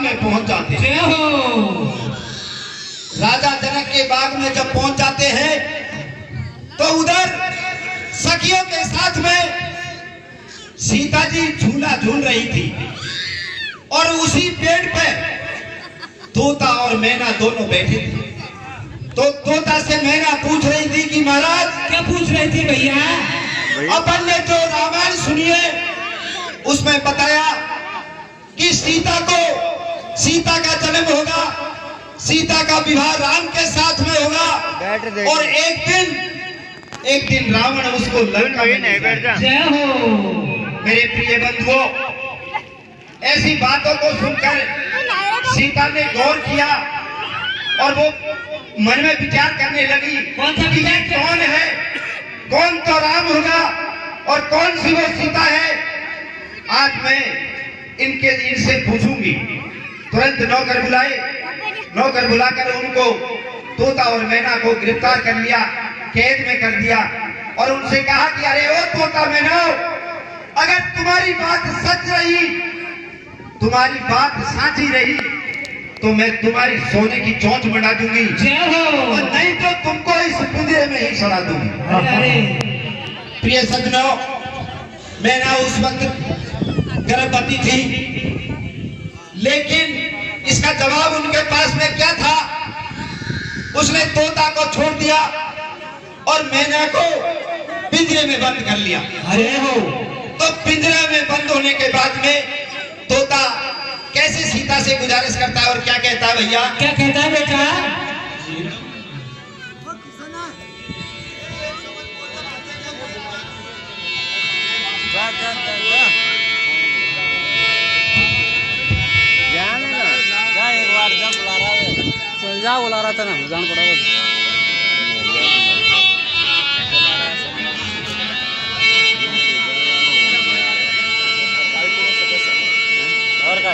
में पहुंच जाते हैं। राजा जनक के बाग में जब पहुंच जाते हैं तो उधर सखियों के साथ में सीता जी झूला झूल रही थी और उसी पेड़ पे तोता और मैना दोनों बैठे थे। तो तोता से मैना पूछ रही थी कि महाराज, क्या पूछ रही थी भैया? अपन ने जो रामायण सुनी है उसमें बताया कि सीता का जन्म होगा, सीता का विवाह राम के साथ में होगा और एक दिन रावण उसको लंका में ले जाएगा। जय हो। मेरे प्रिय बंधुओं, ऐसी बातों को सुनकर सीता ने गौर किया और वो मन में विचार करने लगी कि ये कौन है, कौन तो राम होगा और कौन सी वो सीता है। आज मैं इनसे पूछूंगी। तुरंत नौकर बुलाकर उनको तोता और मैना को गिरफ्तार कर लिया, कैद में कर दिया और उनसे कहा कि अरे ओ तोता मैना, अगर तुम्हारी बात सच रही, तुम्हारी बात साची रही तो मैं तुम्हारी सोने की चोंच बना दूंगी और नहीं तो तुमको इस पिंजरे में ही सड़ा दूंगी। प्रिय सज्जनों, मैना उस वक्त गर्भवती थी, लेकिन इसका जवाब उनके पास में क्या था? उसने तोता को छोड़ दिया और मैना को पिंजरे में बंद कर लिया। अरे हो। तो पिंजरे में बंद होने के बाद में तोता कैसे सीता से गुजारिश करता है और क्या कहता है भैया? क्या कहता है बेटा? जा बोला रहा था ना, जान पड़ा और का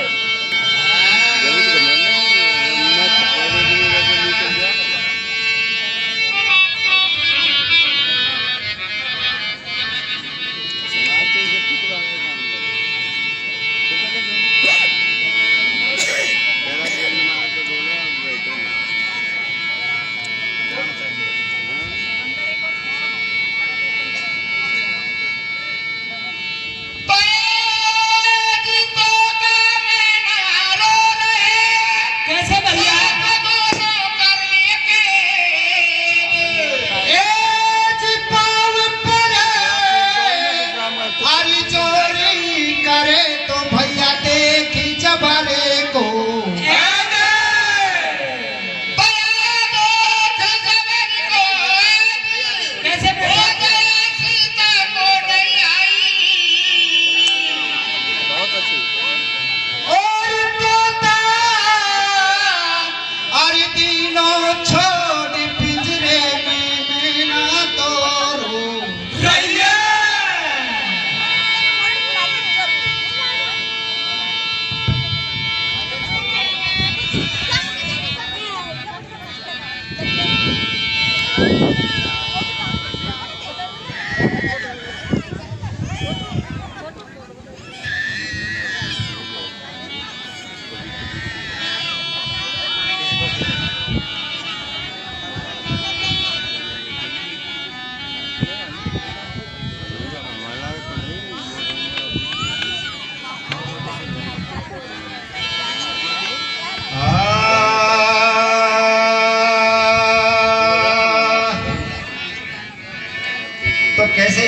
तो कैसे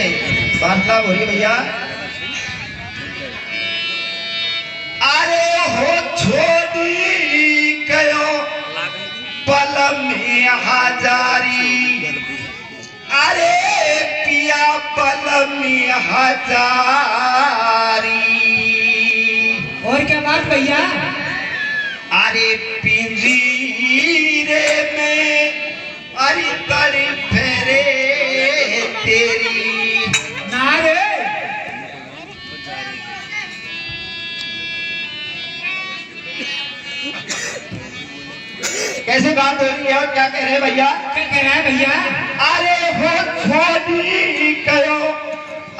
वार्तालाप हो रही भैया? अरे हो छोड़ी कयो पल में हजारी, अरे पिया पल में हजारी। और क्या बात भैया? अरे पिंजरे में अरे तड़ी फेरे तेरी नारे। कैसे बात हो रही है और क्या कह रहे हैं भैया? क्या कह रहा है भैया? अरे हो छोड़ी कयो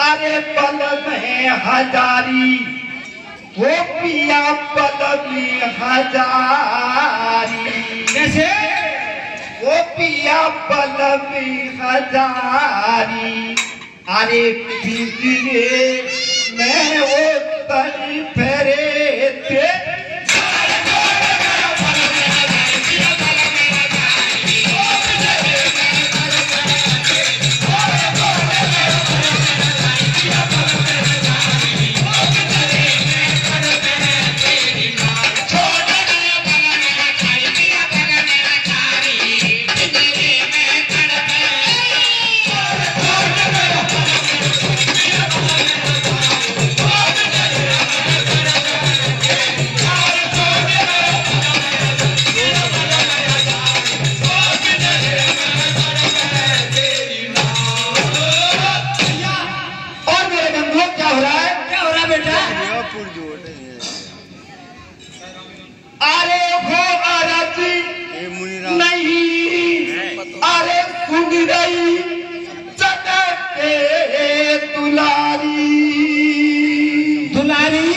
अरे पल में हजारी, वो पिया पल बलमी हजारी। कैसे? ओ पिया बलमी हजारी, अरे पिंजरे मैं वो तन फेरे थे। अरे हो अरजी नहीं, अरे सुन रही जगत के दुलारी। दुलारी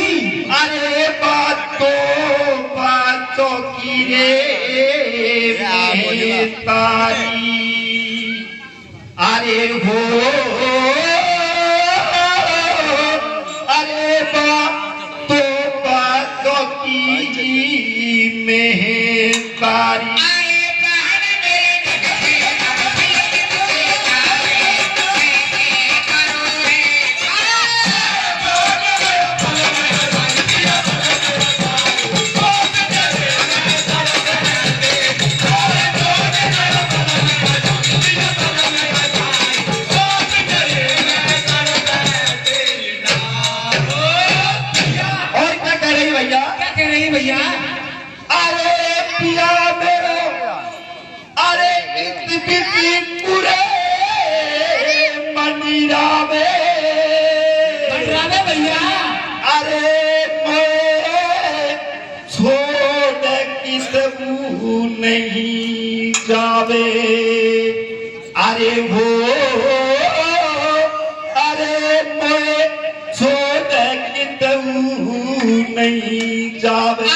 अरे बातों की रे तारी। अरे हो अरे बातों की मेहरबानी। क्या कह रही भैया? अरे पिया मेरो, अरे इतनी पूरे मंदिरावे भैया। अरे मैं छोड़ किसू नहीं जावे। अरे वो अरे मैं छोड़ किसू नहीं जावे।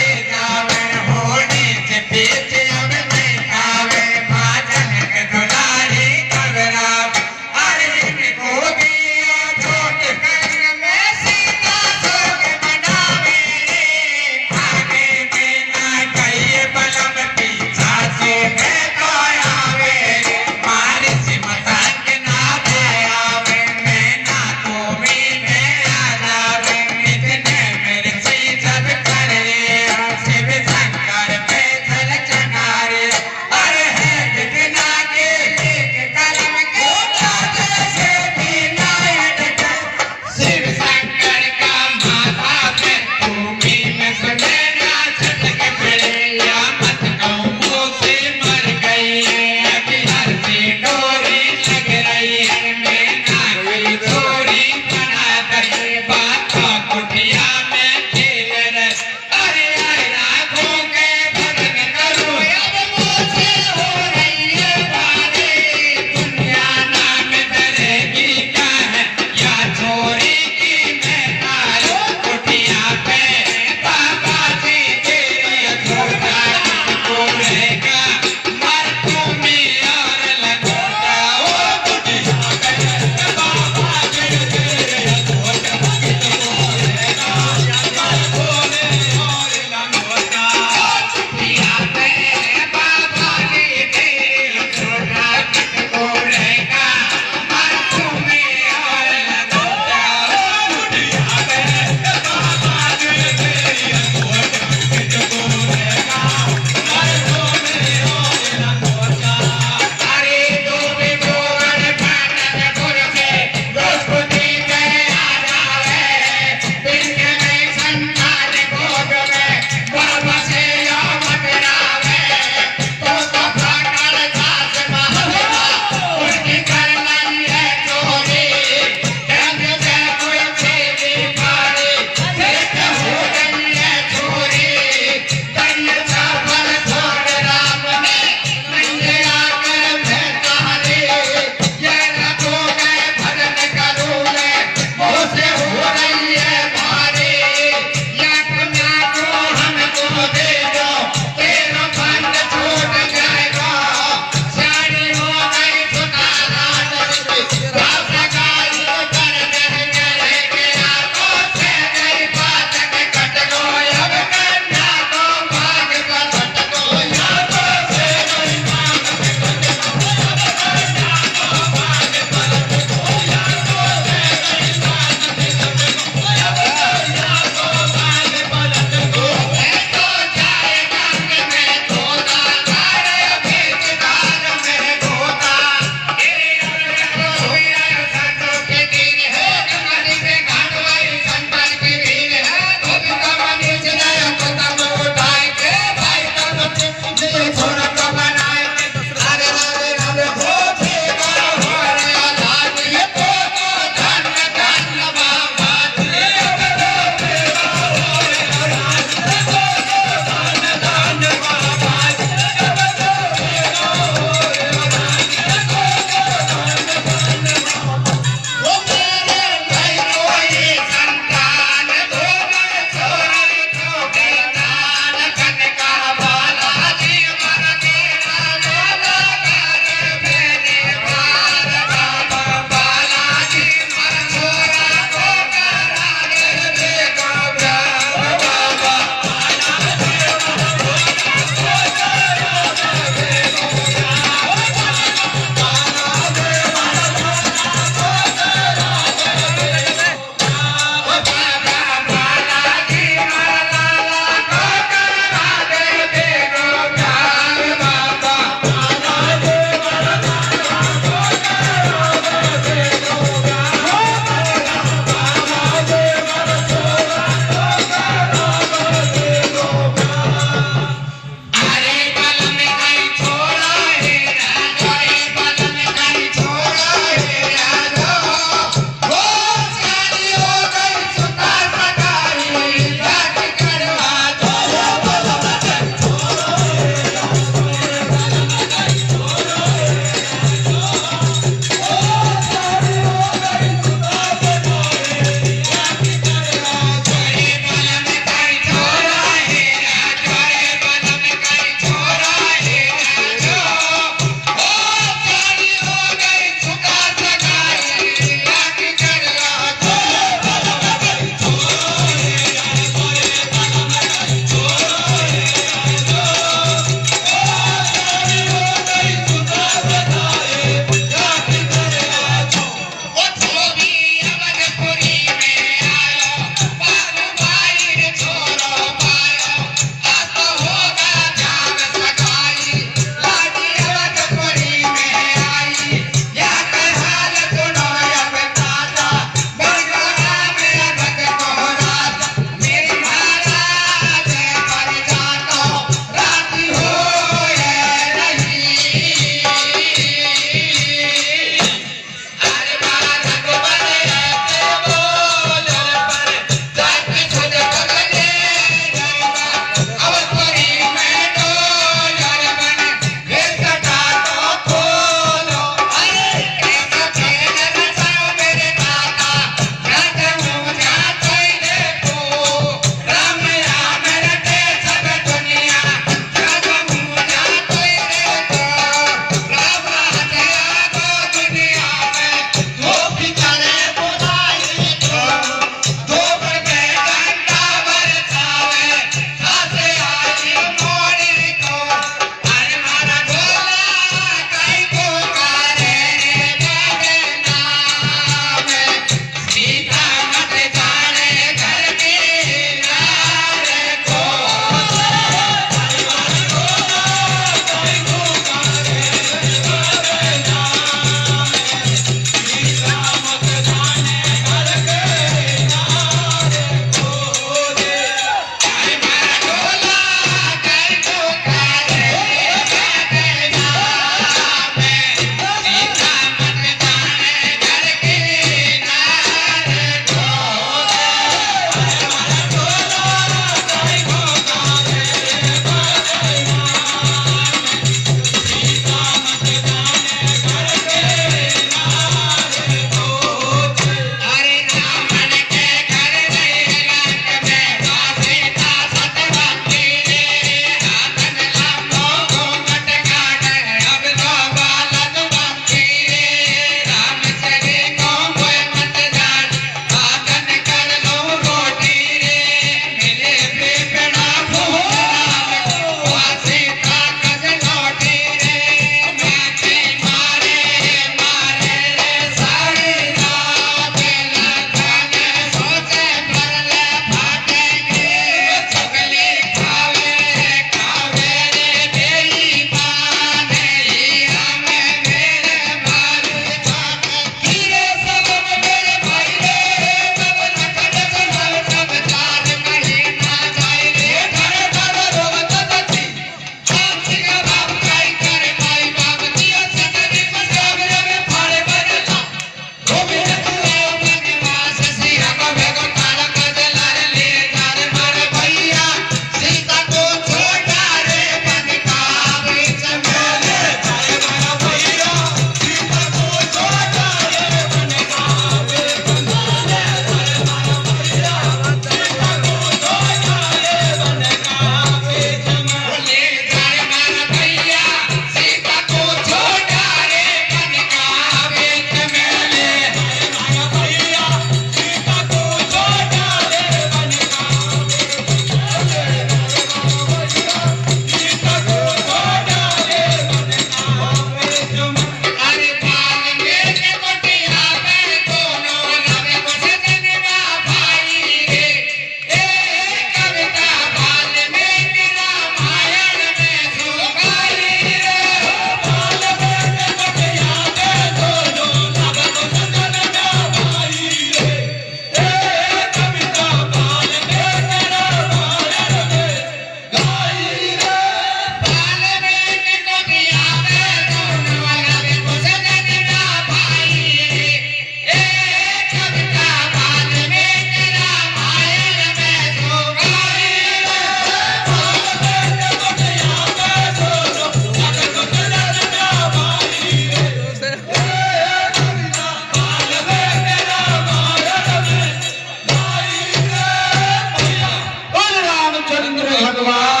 भगवान